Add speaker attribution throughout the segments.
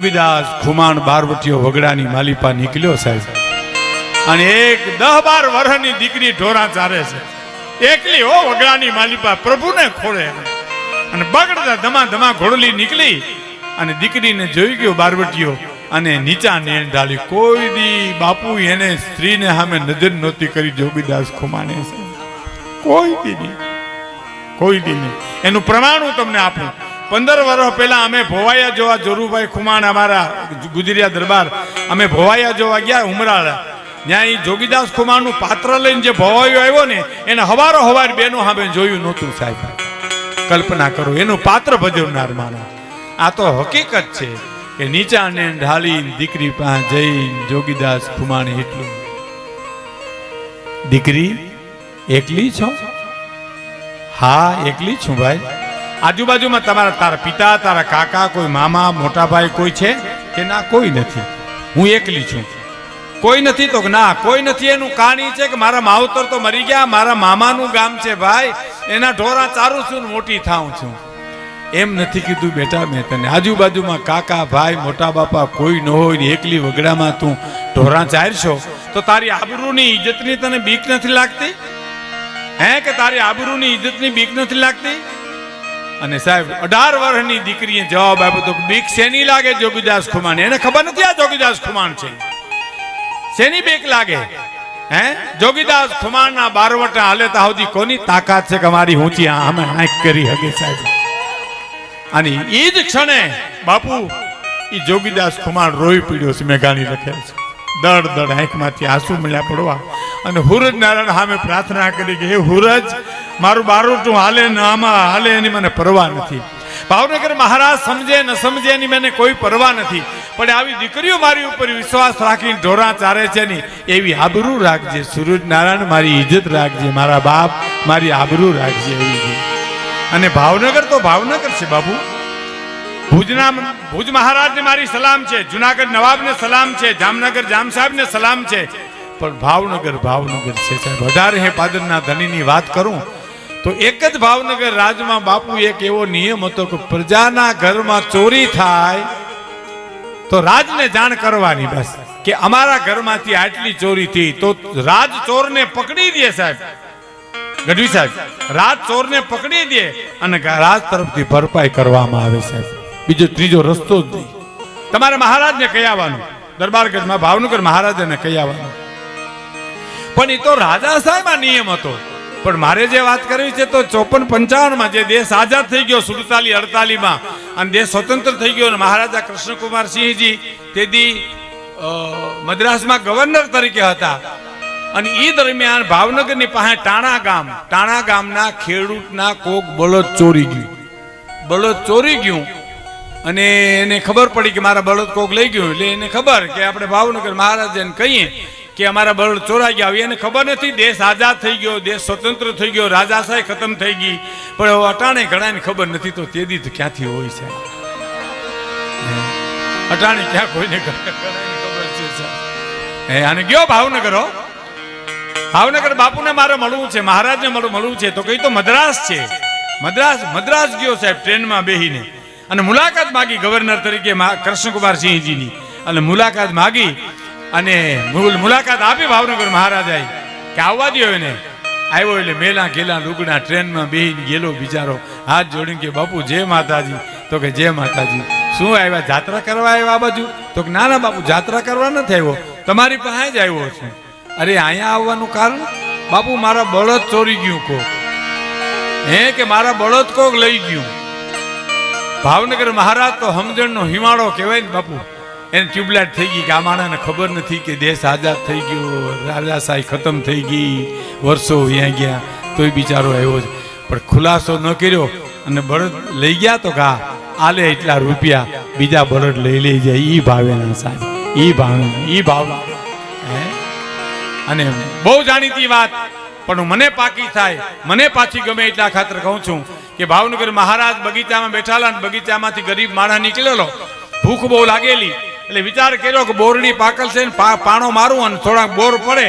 Speaker 1: જોગીદાસ ખુમાણ બારવટીયો વગડાની માલિપા નીકળ્યો સાહેબ, અને એક 10-12 વર્ષની દીકરી ઢોરા ચારે છે, એકલી હો વગડાની માલિપા પ્રભુને ખોળે, અને બગડતા ધમા ધમા ઘોડલી નીકળી અને દીકરીને જોઈ ગયો બારવટીયો, અને નીચા નેણ ઢાળી. કોઈ દી બાપુ એને સ્ત્રીને સામે નજર નહોતી કરી જોગીદાસ ખુમાણે છે, કોઈ દી નહીં. એનું પ્રમાણ હું તમને આપું. 15 વર્ષ પહેલા અમે ભોવાયા જોવા, જોરુભાઈ ખુમાણ અમારા ગુજરિયા દરબાર, અમે ભોવાયા જોવા ગયા ઉમરાળા. ત્યાં એ જોગીદાસ ખુમાણનું પાત્ર લઈને જે ભોવાયો આવ્યો ને, એને હવારો હવાર બેનો સામે જોયું નહોતું સાહેબ. કલ્પના કરો, એનું પાત્ર ભજવનાર માણસ. આ તો હકીકત છે કે નીચા ને ઢાળી દીકરી પાસે જઈને જોગીદાસ ખુમાણે એટલું, દીકરી એકલી છો? હા એકલી છું ભાઈ. આજુબાજુમાં તારા પિતા, તારા કાકા, કોઈ મામા, મોટા ભાઈ કોઈ છે કે ના? કોઈ નથી, હું એકલી છું. કોઈ નથી તો ના કોઈ નથી. એનું કહાણી છે કે મારા માવતર તો મરી ગયા, મારા મામાનું ગામ છે ભાઈ, એના ઢોરા ચારું છું ને મોટી થાઉં છું. એમ નથી કીધું બેટા મેં તને. આજુબાજુમાં કાકા, ભાઈ, મોટા બાપા કોઈ ન હોય ને એકલી વગડામાં તું ઢોરા ચારશો તો તારી આબરૂની ઇજ્જતની તને બીક નથી લાગતી? હે કે તારી આબરૂની ઇજ્જતની બીક નથી લાગતી? અને સાહેબ 18 વર્ષની દીકરીએ જવાબ આપ્યો તો બીક શેની લાગે જોગીદાસ ખુમાણ? એને ખબર નથી આ જોગીદાસ ખુમાણ છે. શેની બીક લાગે? હે જોગીદાસ ખુમાણના બારવટા હાલે તા સુધી કોની તાકાત છે કે મારી ઊંચી આમે આંખ કરી હગે સાહેબ? અને એ જ ક્ષણે બાપુ એ જોગીદાસ ખુમાણ રોઈ પીડ્યો છે. મેઘાણી લખે છે, દડ આંખમાંથી આંસુ મળ્યા પડવા, અને હુરજ નારાયણ સામે પ્રાર્થના કરી કે હે હુરજ, મારું બારોટું હાલે ને આમાં હાલે એની મને પરવા નથી. ભાવનગર મહારાજ સમજે ન સમજે એની મને કોઈ પરવા નથી, પણ આવી દીકરીઓ મારી ઉપર વિશ્વાસ રાખીને ઢોરા ચારે છે ને, એવી આબરૂ રાખજે સૂરજ નારાયણ, મારી ઇજ્જત રાખજે, મારા બાપ મારી આબરૂ રાખજે એવી. અને ભાવનગર તો ભાવનગર છે બાપુ. ભુજ મહારાજને મારી સલામ છે, જુનાગઢ નવાબને સલામ છે, જામનગર જામ સાહેબને સલામ છે, પણ ભાવનગર છે સાહેબ. 18 પાદરના ધણીની વાત કરું તો એક જ ભાવનગર રાજમાં બાપુ એક એવો નિયમ હતો કે પ્રજાના ઘરમાં ચોરી થાય તો રાજને જાણ કરવાની, બસ કે અમારા ઘરમાંથી આટલી ચોરી થઈ, તો રાજ ચોરને પકડી દે સાહેબ. ગઢવી સાહેબ, રાજ ચોરને પકડી દે અને રાજ તરફથી ભરપાઈ કરવામાં આવે સાહેબ. બીજો ત્રીજો રસ્તો જ નહીં. તમારે મહારાજને કહી આવવાનું, દરબારગઢમાં ભાવનગર મહારાજને કહી આવવાનું. પણ એ તો રાજા સાહેબ આ નિયમ હતો. પણ મારે જે વાત કરવી છે તો 54-55 જે દેશ આઝાદ થઈ ગયો, 47-48 અને દેશ સ્વતંત્ર થઈ ગયો, અને મહારાજા કૃષ્ણકુમાર સિંહજી તેથી મદ્રાસમાં ગવર્નર તરીકે હતા. અને એ દરમિયાન ભાવનગરની પાસે ટાણા ગામના ખેડૂતના કોક બળદ ચોરી ગયું, અને એને ખબર પડી કે મારા બળદ કોક લઈ ગયું. એટલે એને ખબર કે આપણે ભાવનગર મહારાજાને કહીએ કે અમારા બળદ ચોરાઈ ગયા. એને ખબર નથી દેશ આઝાદ થઈ ગયો, દેશ સ્વતંત્ર થઈ ગયો, રાજાશાહી ખતમ થઈ ગઈ, પણ અટાણે ઘણાને ખબર નથી. તો તેદી તો ક્યાંથી હોય છે અટાણે? ક્યાં કોઈને ખબર છે? અને ગયો ભાવનગર બાપુને મારે મળવું છે, મહારાજને મળવું છે. તો કઈ તો મદ્રાસ છે, મદ્રાસ ગયો સાહેબ ટ્રેનમાં બેહીને, અને મુલાકાત માગી ગવર્નર તરીકે કૃષ્ણકુમાર સિંહજીની. અને મુલાકાત માગી અને મુલાકાત આપી ભાવનગર મહારાજાએ કે આવવા દો એને. આવ્યો એટલે મેલા ગેલા લુગડા ટ્રેનમાં બેહીને ગયેલો બિચારો, હાથ જોડીને કે બાપુ જય માતાજી. તો કે જય માતાજી. શું આવ્યા, જાત્રા કરવા આવ્યા આ બાજુ? તો કે ના બાપુ જાત્રા કરવા નથી આવ્યો, તમારી પાસે જ આવ્યો છું. અરે અહીંયા આવવાનું કારણ? બાપુ મારા બળદ ચોરી ગયું કોક. હે કે મારા બળદ કોક લઈ ગયું. ભાવનગર મહારાજ તો સમજણનો હિમાળો કહેવાય ને બાપુ. એને ટ્યુબલાઇટ થઈ ગઈ કે આ માણસને ખબર નથી કે દેશ આઝાદ થઈ ગયો, રાજાશાહી ખતમ થઈ ગઈ, વર્ષો વ્યાં ગયા, તોય બિચારો આવ્યો છે. પણ ખુલાસો ન કર્યો અને બળદ લઈ ગયા તો કા આલે એટલા રૂપિયા, બીજા બળદ લઈ જાય. ઈ ભાવેના સાહેબ, ઈ ભાવ. અને બહુ જાણીતી વાત, પણ મને પાકી થાય, મને પાછી ગમે એટલા ખાતર કહું છું કે ભાવનગર મહારાજ બગીચામાં બેઠાલા, અને બગીચામાંથી ગરીબ માણસ નીકળેલો, ભૂખ બહુ લાગેલી, એટલે વિચાર કર્યો કે બોરડી પાકલ છે ને પાણો મારું અને થોડાક બોર પડે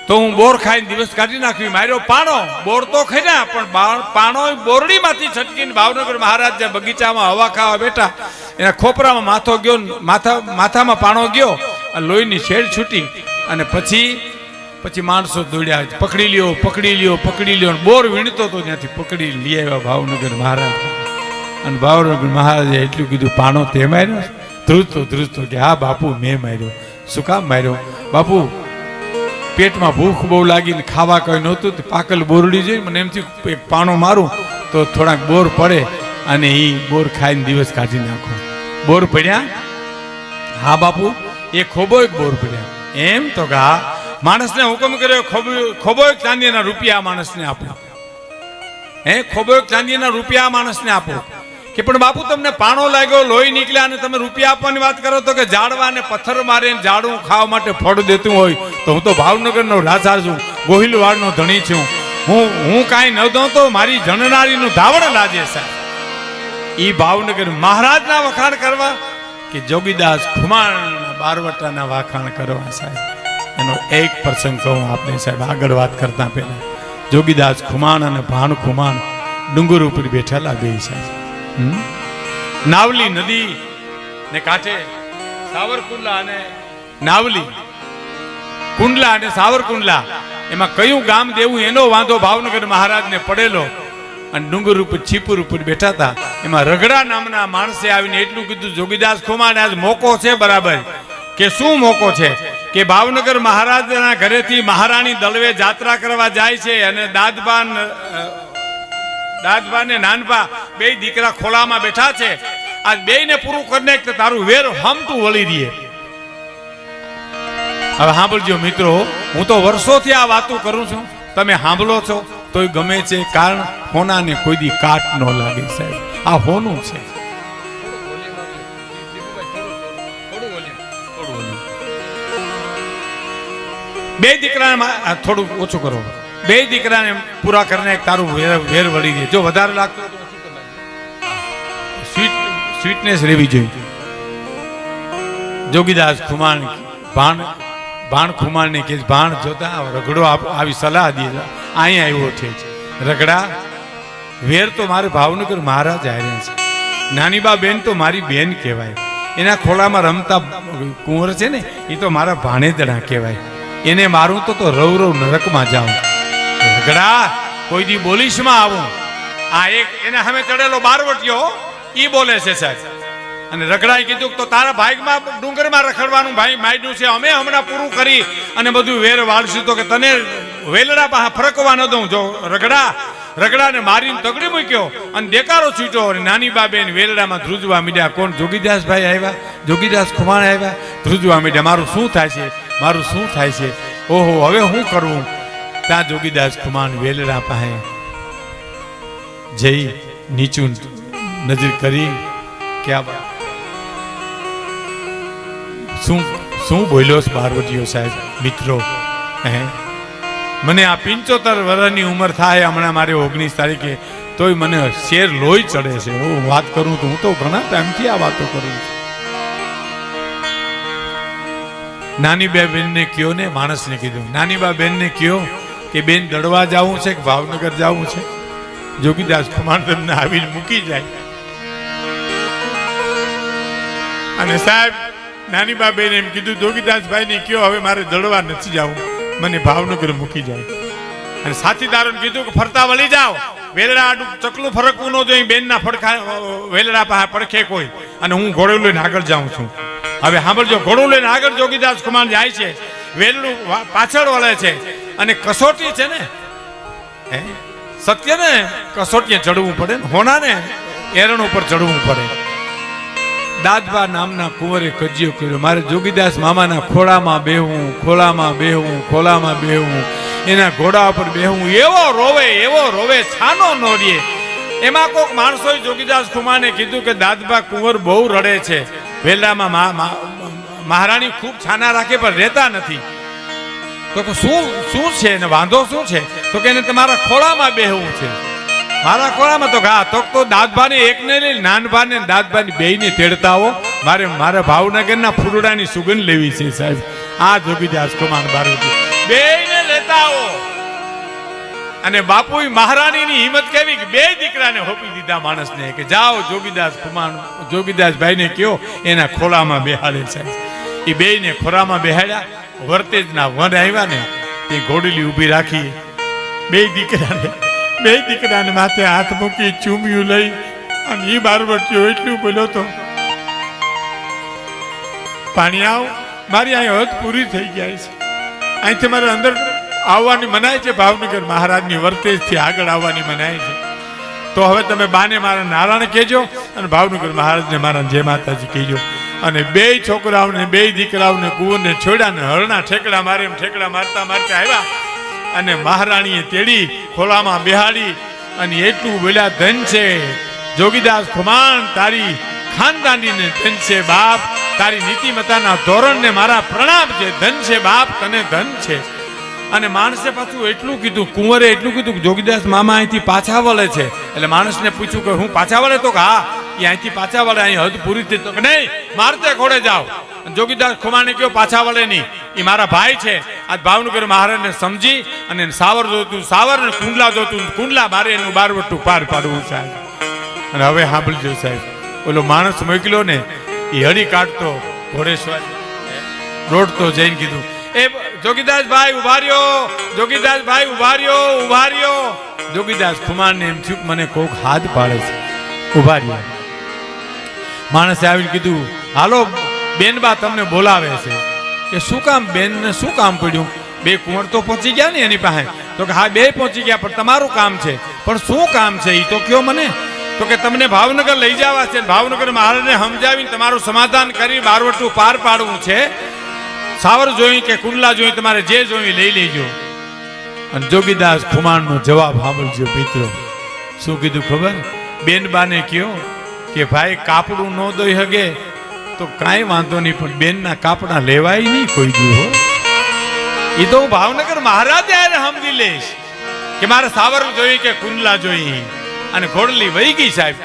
Speaker 1: તો હું બોર ખાઈને દિવસ કાઢી નાખવી. માર્યો પાણો, બોર તો ખાઈ પણ પાણો બોરડીમાંથી છટકીને ભાવનગર મહારાજ જે બગીચામાં હવા ખાવા બેઠા, એના ખોપરામાં માથો ગયો, માથામાં પાણો ગયો, લોહીની શેડ છૂટી, અને પછી માણસો દોડ્યા, પકડી લ્યો. બોર વીણતો તો ત્યાંથી પકડી લઈ આવ્યા ભાવનગર મહારાજ. અને ભાવનગર મહારાજે એટલું કીધું, પાણો તે માર્યો? ધ્રુજતો કે હા બાપુ મેં માર્યો. શું કામ માર્યો? બાપુ પેટમાં ભૂખ બહુ લાગીને ખાવા કઈ નહોતું, પાકલ બોરડી જોઈ મને એમ થયું એક પાણો મારું તો થોડાક બોર પડે અને એ બોર ખાઈને દિવસ કાઢી નાખો. બોર પડ્યા? હા બાપુ એ ખોબો એક બોર પડ્યા. એમ તો કે હા. માણસને હુકમ કર્યો, ખોબો એક ચાંદીના રૂપિયા માણસને આપો. ખોબો એક ચાંદીના રૂપિયા માણસને આપો. કે પણ બાપુ તમને પાણો લાગ્યો, લોહી નીકળ્યા અને તમે રૂપિયા આપવાની વાત કરો તો કે ઝાડવાને પથ્થર મારે ઝાડવું ખાવા માટે ફળ દેતું હોય તો હું તો ભાવનગરનો રાજા છું, ગોહિલવાડનો ધણી છું. હું કાંઈ ન દઉં તો મારી જણનારીનું ધાવણ લાજે સાહેબ. ઈ ભાવનગર મહારાજના વખાણ કરવા કે જોગીદાસ ખુમાણ બારવટાના વખાણ કરવા સાહેબ. એનો એક પ્રસંગ કહું આપને સાહેબ, આગળ વાત કરતા પહેલા. જોગીદાસ ખુમાણ અને ભાણ ખુમાણ ડુંગર ઉપર બેઠેલા બે સાહેબ. નાવલી નદી ને કાંઠે સાવરકુંડલા અને નાવલી, કુંડલા અને સાવરકુંડલા, એમાં કયું ગામ દેવું એનો વાંધો ભાવનગર મહારાજને પડેલો. અને ડુંગર ઉપર છીપુર ઉપર બેઠા હતા. એમાં રગડા નામના માણસે આવીને એટલું કીધું, જોગીદાસ ખુમાણ આજ મોકો છે બરાબર. કે શું મોકો છે? કે ભાવનગર મહારાજના ઘરેથી મહારાણી દળવે જાત્રા કરવા જાય છે અને દાદબા ને નાનબા બે દીકરા ખોલામાં બેઠા છે. આજ બેયને પૂરું કરીને તારું વેર હમતું વળી દે. હવે સાંભળજો મિત્રો, હું તો વર્ષોથી આ વાતો કરું છું, તમે સાંભળો છો તોય ગમે છે, કારણ હોનાને કોઈ દી કાટ ન લાગે સાહેબ. આ હોનું છે. બે દીકરાને થોડું ઓછું કરો. બે દીકરાને પૂરા કરીને તારું વેર વળી દે. જો વધારે લાગતું સ્વીટનેસ રહેવી જોઈએ. જોગીદાસ ખુમાણ ભાણ ખુમાણને કે ભાણ જોતા રગડો આવી સલાહ દે. અહીંયા આવ્યો છે રગડા, વેર તો મારે ભાવનગર મહારાજ આવ્યા છે. નાનીબા બેન તો મારી બેન કહેવાય. એના ખોળામાં રમતા કુંવર છે ને એ તો મારા ભાણેજણા કહેવાય. એને મારું તો રવ નરકમાં જાઉં. રગડા કોઈ દી બોલીશમાં આવું. આ એક એને સામે ચડેલો બારવટીયો ઈ બોલે છે સાહેબ. અને રગડાએ કીધું તો તારા ભાગમાં ડુંગરમાં રખડવાનું ભાઈ માંડ્યું છે, અમે હમણાં પૂરું કરી અને બધું વેર વાળશું તો કે તને વેલડા પાસે ફરકવા ન દઉં. જો રગડાને મારીને તગડી મૂક્યો અને દેકારો છૂટ્યો. અને નાની બાબેન વેલડામાં ધ્રુજવા મીડ્યા. કોણ? જોગીદાસભાઈ આવ્યા, જોગીદાસ ખુમાણ આવ્યા. ધ્રુજવા મીડ્યા, મારું શું થાય છે? ઓહો હવે શું કરવું? ત્યાં જોગીદાસ ખુમાણ વેલડા પાસે જઈ નીચું નજર કરી, ક્યાં શું બોલ્યો બારવટીયો સાહેબ? મિત્રો મને આ 75 વર્ષની ઉંમર થાય હમણાં, મારે 19 તારીખે, તોય મને શેર લોહી ચડે છે. હું વાત કરું તો હું તો ઘણા ટાઈમથી આ વાતો કરું છું. નાની બા બેનને કયો ને, માણસને કીધું, નાની બા બેનને કયો કે બેન દડવા જવું છે કે ભાવનગર જવું છે? જોગીદાસ ખુમાણ તમને આવીને મૂકી જાય. અને સાહેબ નાની બા બેન એમ કીધું, જોગીદાસભાઈ ને કયો હવે મારે દડવા નથી જવું, મને ભાવનગર મૂકી જાય. અને સાથીદારોને કીધું કે ફરતા વળી જાઓ, વેલડા આડું ચકલું ફરકવું ન જોઈએ, બેનના ફડખા વેલડા પાસે પડખે કોઈ. અને હું ઘોડું લઈને આગળ જાઉં છું. હવે સાંભળજો, ઘોડું લઈને આગળ જોગીદાસ ખુમાણ જાય છે, વેલડું પાછળ વળે છે. અને કસોટી છે ને, સત્ય ને કસોટીએ ચડવું પડે ને, હોના ને એરણ ઉપર ચડવું પડે. દાદબા નામના કુંવરે કજિયો કર્યો, મારે જોગીદાસ મામાના ખોળામાં બેહવું, એના ઘોડા ઉપર બેહવું. એવો રોવે છાનો નો રે. એમાં કોઈક માણસોએ જોગીદાસ ખુમાને કીધું કે દાદબા કુંવર બહુ રડે છે, વેલામાં મહારાણી ખૂબ છાના રાખે પણ રહેતા નથી. તો શું છે ને વાંધો શું છે? તો કે એને તમારા ખોળામાં બેહવું છે. મારા ખોળામાં? તો હા. તો દાદભાને એકને લઈ નાનભાને દાદભાની બેયને તેડતા આવો, મારા ભાવનગરના ફૂલડાની સુગંધ લેવી છે સાહેબ. આ જોગીદાસ ખુમાણ બારવટી બેયને લેતા આવો. અને બાપુ મહારાણીની હિંમત કેવી કે બે દીકરાને હોપી દીધા માણસને કે જાઓ જોગીદાસભાઈ ને કયો એના ખોળામાં બેહાડે છે. એ બેયને ખોરામાં બેહાડ્યા. વર્તેજના વન આવ્યા ને તે ઘોડલી ઊભી રાખી બે દીકરાને માથે હાથ મૂકી ચૂમ્યું લઈ અને એ બારવટીઓ એટલું બોલ્યો તો પાણી આવ, મારી અહીં હદ પૂરી થઈ ગયા છે. અહીંથી મારે અંદર આવવાની મનાય છે. ભાવનગર મહારાજની વર્તેજથી આગળ આવવાની મનાય છે. તો હવે તમે બાને મારા નારાયણ કહેજો અને ભાવનગર મહારાજને મારા જય માતાજી કહેજો. અને બે છોકરાઓને બે દીકરાઓને કુંવરને છોડ્યા ને હરણા ઠેકડા મારે એમ ઠેકડા મારતા મારતા આવ્યા અને મહારાણીએ તેડી ખોળામાં બેહાડી અને એટલું બોલ્યા, ધન છે જોગીદાસ ખુમાણ, તારી ખાનદાનીને ધન છે બાપ, તારી નીતિમતાના ધોરણને મારા પ્રણામ છે. ધન છે બાપ, તને ધન છે. અને માણસે પાછું એટલું કીધું, કુંવરે એટલું કીધું કે જોગીદાસ મામા અહીંથી પાછા વળે છે. એટલે માણસને પૂછ્યું કે હું પાછા વળે? તો કે હા, એ અહીંથી પાછા વળે, અહીં હદ પૂરી થઈ. તો કે નહીં, મારતે ઘોડે જાઓ. જોગીદાસ ખુમાણે કહ્યું પાછા વળે નહીં, એ મારા ભાઈ છે. આજ ભાવનગર મહારાજને સમજી અને સાવર જોતું સાવર ને કુંડલા જોતું કુંડલા, મારે એનું બારવટું પાર પાડવું સાહેબ. અને હવે સાંભળજો સાહેબ, ઓલો માણસ મોકલ્યો ને એ હળી કાઢતો ઘોડેશ્વર રોડતો જઈને કીધું, એ જોગીદાસભાઈ ઉભા રહ્યો, જોગીદાસભાઈ ઉભા રહ્યો, ઉભા રહ્યો. જોગીદાસ ખુમાણને એમ થયું મને કોક હાથ પાડે છે, ઉભા રહ્યા. માણસે આવીને કીધું, હાલો બેનબા તમને બોલાવે છે. કે શું કામ બેનને શું કામ પડ્યું? બે કુંવર તો પહોંચી ગયા ને એની પાસે. તો કે હા બે પહોંચી ગયા, પણ તમારું કામ છે. પણ શું કામ છે એ તો કયો મને. તો કે તમને ભાવનગર લઈ જવા છે, ભાવનગર મહારાજને સમજાવીને તમારું સમાધાન કરી બારવટું પાર પાડવું છે. સાવર જોઈ કે કુંડલા જોઈ, તમારે જે જોઈ લઈ લેજો. અને જોગીદાસ ખુમાણનો જવાબ સાંભળજો મિત્રો. શું કીધું ખબર? બેનબાને કયો કે ભાઈ કાપડું ન દઈ હગે તો કાંઈ વાંધો નહીં, પણ બેનના કાપડા લેવાય નહીં કોઈ દી હો. એ તો હું ભાવનગર મહારાજ સમજી લઈશ કે મારે સાવર જોઈ કે કુંડલા જોઈ. અને ઘોડલી વહી ગઈ સાહેબ.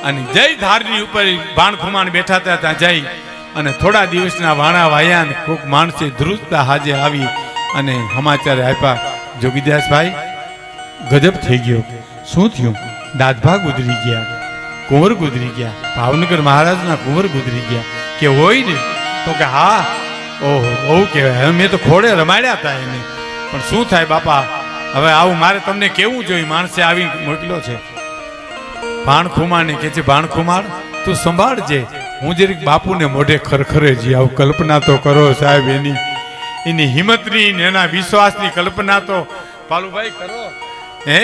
Speaker 1: અને જય ધારની ઉપર ભાણ ખુમાણ બેઠા હતા, ત્યાં જઈ અને થોડા દિવસના વાણા વાયા કોઈક માણસે ધ્રુજતા હાજે આવી અને સમાચાર આપ્યા, જોગીદાસભાઈ ગજબ થઈ ગયો. શું થયું? દાદભા ગુજરી ગયા, કુંવર ગુજરી ગયા, ભાવનગર મહારાજના કુંવર ગુજરી ગયા. કે હોય ને? તો કે હા. ઓહો, બહુ કહેવાય. મેં તો ખોડે રમાડ્યા હતા એને, પણ શું થાય બાપા, હવે આવું મારે તમને કેવું જોઈએ. માણસે આવી મોકલ્યો છે ભાણ ખુમાણને, કે છે ભાણ ખુમાણ તું સંભાળજે, હું જરીક બાપુને મોઢે ખરખરે જી આવું. કલ્પના તો કરો સાહેબ, એની હિંમતની ને એના વિશ્વાસની કલ્પના તો પાલુભાઈ કરો. હે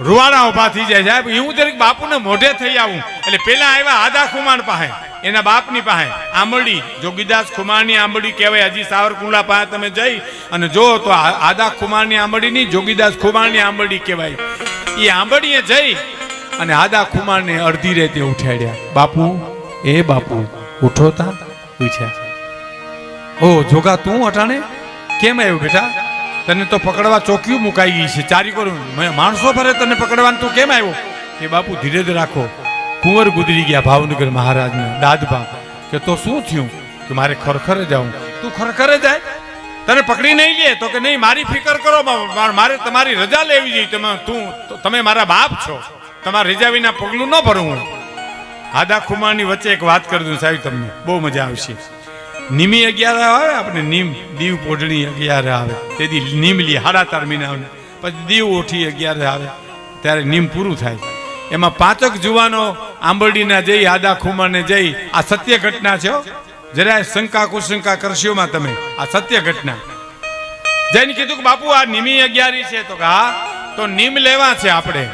Speaker 1: રૂવાડા ઉભા થઈ જાય સાહેબ. હું જરીક બાપુને મોઢે થઈ આવું. એટલે પેલા આવ્યા આદા ખુમાણ પાસે, એના બાપની પાસે આંબરડી, જોગીદાસ ખુમાણની આંબરડી કહેવાય. હજી સાવરકુંડલા પાસે તમે જઈ અને જો તો આદા ખુમાણની આંબરડી નહીં, જોગીદાસ ખુમાણની આંબરડી કહેવાય. એ આંબરડીએ જઈ અને આદા ખુમાણને અડધી રાતે ઉઠાડ્યા. બાપુ, એ બાપુ ઉઠો તા. પૂછ્યા, ઓ જોગા તું અટાણે કેમ આવ્યો બેટા? તને તો પકડવા ચોકીઓ મુકાઈ ગઈ છે, ચારી કરું માણસો ફરે તને પકડવાનું, તું કેમ આવ્યો? કે બાપુ ધીરજ રાખો, કુંવર ગુજરી ગયા ભાવનગર મહારાજના દાદભા. કે તો શું થયું? કે મારે ખરખરે જાઉં. તું ખરખરે જાય, તને પકડી નહીં લે? તો કે નહીં, મારી ફિકર કરો, મારે તમારી રજા લેવી જોઈએ. તમે મારા બાપ છો, તમારા રજા વિના પગલું ન ભરવું. આદા ખુમાણની વચ્ચે એક વાત કરી દઉં સાહેબ, તમને બહુ મજા આવશે. નીમી 11 આવે આપણે, નીમ દીવ પોઢણી 11 આવે, તેથી નીમ લી 7.5 મહિના. પછી દીવ ઓઠી 11 આવે, ત્યારે નીમ પૂરું થાય. એમાં 5 જુવાનો આંબરડીના જઈ આદા ખુમાણને જઈ, આ સત્ય ઘટના છે, જરાય શંકા કુશંકા કરશોમાં તમે, આ સત્ય ઘટના. જઈને કીધું કે બાપુ આ નીમી 11 છે. તો કે હા. તો નીમ લેવા છે આપણે.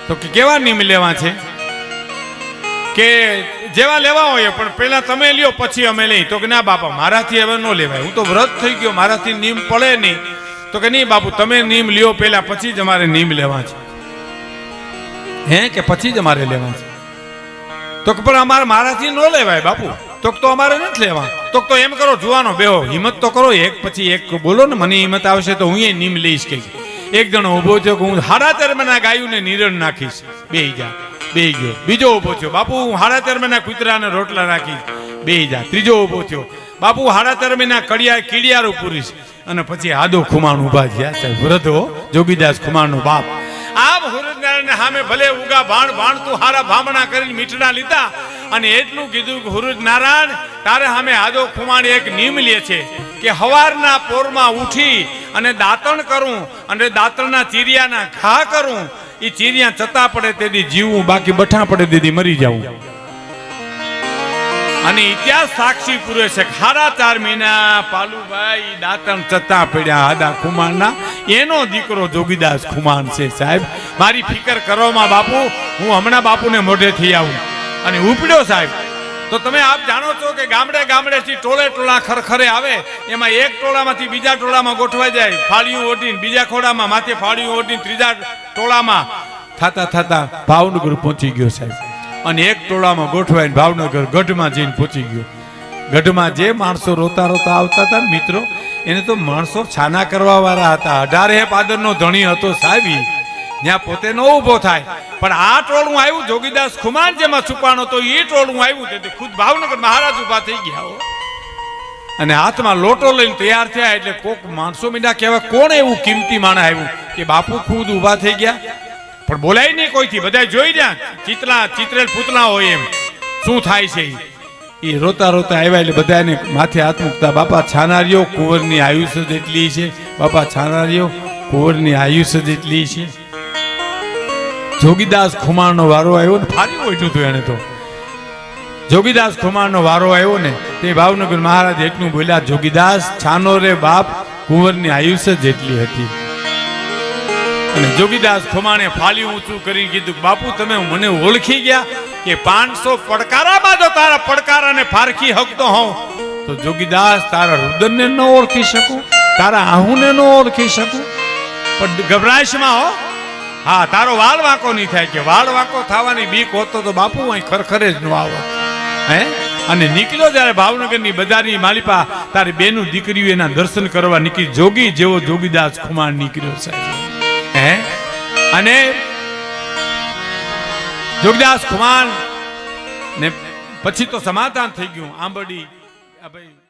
Speaker 1: તો કે કેવા નીમ લેવા છે? કે જેવા લેવા હોય, પણ પેલા તમે લ્યો પછી અમે લઈ. તો કે ના બાપા, મારાથી હવે ન લેવાય, હું તો વ્રત થઈ ગયો, મારાથી નીમ પડે નહીં. તો કે નહીં બાપુ, તમે નીમ લ્યો પેલા, પછી જ અમારે નીમ લેવા છે. હે કે પછી જ અમારે લેવા છે? તો કે પણ મારાથી ન લેવાય બાપુ. તો અમારે નથી લેવા. તો એમ કરો જુવાનો બેહો, હિંમત તો કરો, એક પછી એક બોલો ને, મને હિંમત આવશે તો હું એ નીમ લઈશ. કે એક જણો ઉભો થયો કે હું 7.5 મહિના ગાયું ને નિરણ નાખીશ. બે જા બેહી ગયો. બીજો ઊભો થયો, બાપુ હું 13.5 મહિના કૂતરાને રોટલા નાખી, બેહી જા. ત્રીજો ઊભો થયો, બાપુ 13.5 મહિના કડિયારું પૂરીશ. અને પછી આદો ખુમાણ ઊભા થયા. સાહેબ વૃદ્ધો જોગીદાસ ખુમાણનો બાપ. આમ હુરજનારાયણ સામે ભલે ઉગા ભાણ તું હારા ભામણા કરીને મીઠડા લીધા અને એટલું કીધું કે હુરજનારાયણ તારે સામે આદો ખુમાણ એક નિયમ લે છે કે હવારના પોરમાં ઉઠી અને દાંતણ કરું અને દાંતણના ચીરિયાના ઘા કરું. એ ચીરિયા ચતા પડે તેથી જીવવું, બાકી બઠા પડે તેથી મરી જાવું. અને ઇતિહાસ સાક્ષી પૂરે છે. 4.5 મહિના પાલુભાઈ દાંતણ ચતા પડ્યા આદા ખુમાણના. એનો દીકરો જોગીદાસ ખુમાણ છે. સાહેબ મારી ફિકર કરવામાં બાપુ, હું હમણાં બાપુને મોઢેથી આવું અને ઉપડ્યો સાહેબ. તો તમે આપ જાણો છો કે ગામડેથી ટોળા ખરખરે આવે, એમાં એક ટોળામાંથી બીજા ટોળામાં ગોઠવાઈ જાય, ફાળીયું ઓઢીને બીજા ખોડામાં માથે ફાળીયું ઓઢીને ત્રીજા ટોળામાં થતા ભાવનગર પહોંચી ગયો સાહેબ. અને એક ટોળામાં ગોઠવાઈને ભાવનગર ગઢમાં જઈને પહોંચી ગયો. ગઢમાં જે માણસો રોતા આવતા હતા મિત્રો, એને તો માણસો છાના કરવા વાળા હતા. 18 પાદરનો ધણી હતો સાહેબ, જ્યાં પોતે ન ઊભો થાય. પણ આ ટોળું આવ્યું જોગીદાસ ખુમાણ જેમાં છુપાણો તો એ ટોળું આવ્યું તે ખુદ ભાવનગર મહારાજ ઉભા થઈ ગયા. અને હાથમાં લોટો લઈને તૈયાર થયા. એટલે કોક માણસો મીંડા કહેવાય કોણ એવું કિંમતી માણસ આવ્યું કે બાપુ ખુદ ઉભા થઈ ગયા. પણ બોલાય નહીં કોઈથી, બધા જોઈ રહ્યા ચિત્રેલ પૂતળા હોય એમ શું થાય છે. એ રોતા આવ્યા એટલે બધાને માથે હાથ મૂકતા, બાપા છાનારીઓ કુંવરની આયુષ્ય જેટલી છે, બાપા છાનારીઓ કુંવરની આયુષ્ય જેટલી છે. જોગીદાસ ખુમાણનો વારો આવ્યો ને, ફાર્યું ઓઠું હતું એને તો. જોગીદાસ ખુમાણનો વારો આવ્યો ને તે ભાવનગર મહારાજ એટલું બોલ્યા, જોગીદાસ છાનો રે બાપ કુંવરની આયુષ્ય જેટલી હતી. અને જોગીદાસ ખુમાણે ફાલ્યું ઊંચું કરી કીધું, બાપુ તમે મને ઓળખી ગયા કે 500 પડકારામાં જો તારા પડકારાને ફારખી હકતો હોઉં તો જોગીદાસ તારા રુદનને ન ઓળખી શકું, તારા આહુને ન ઓળખી શકું. પણ ગભરાશમાં હો, હા તારો વાળ વાંકો નહીં થાય. કે વાળ વાંકો થવાની બીક હોતો તો બાપુ અહીં ખરખરે જ ન આવો. હે અને નીકળ્યો જ્યારે ભાવનગરની બજારની માલિપા તારી બેનું દીકરીઓ એના દર્શન કરવા નીકળી. જોગી જેવો જોગીદાસ ખુમાણ નીકળ્યો સાહેબ. હે અને જોગીદાસ ખુમાણ ને પછી તો સમાધાન થઈ ગયું. આંબડી ભાઈ